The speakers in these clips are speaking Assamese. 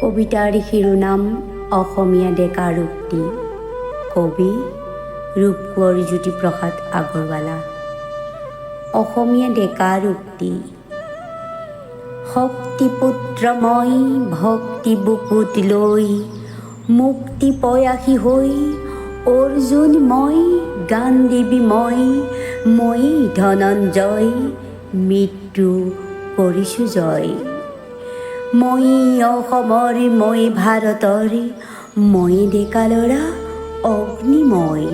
কবিতাৰ শিৰোনাম অসমীয়া ডেকাৰ উক্তি। কবি ৰূপকোঁৱৰ জ্যোতিপ্ৰসাদ আগৰৱালা। অসমীয়া ডেকাৰ উক্তি। শক্তিপুত্ৰ মই ভক্তি বুকুত লৈ, মুক্তি পয়াসী হৈ অৰ্জুন মই, গান্ধীবী মই ধনঞ্জয়, মৃত্যু কৰিছোঁ জয়। মই অসমৰ মই ভাৰতৰ, মই ডেকা ল'ৰা অগ্নিময়।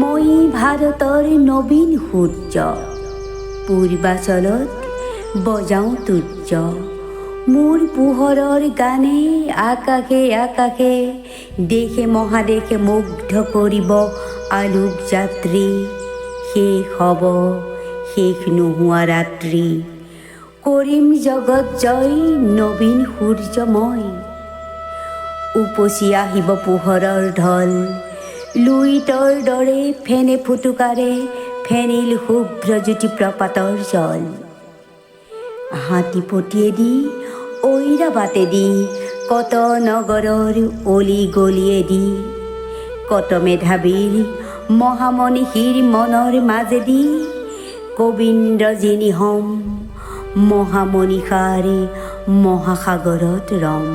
মই ভাৰতৰ নবীন সূৰ্য, পূৰ্বাচলত বজাওঁ তুৰ্য। মোৰ পোহৰৰ গানে আকাশে আকাশে, দেশে মহাদেশে মুগ্ধ কৰিব আলোক যাত্ৰী। শেষ হ'ব শেষ নোহোৱা ৰাত্ৰি, কৰিম জগত জয় নবীন সূৰ্য মই। উপচি আহিব পোহৰৰ ঢল, লুইতৰ দৰে ফেনে ফুটুকাৰে ফেনিল শুভ্ৰ জ্যোতি প্ৰপাতৰ জল। হাতী পতিয়েদি ঐৰা বাটেদি, কত নগৰৰ অলি গলিয়েদি, কত মেধাৱীৰ মহামনীষীৰ মনৰ মাজেদি, গোবিন্দজিনী হম মহামনীষাৰ মহাসাগৰত ৰম।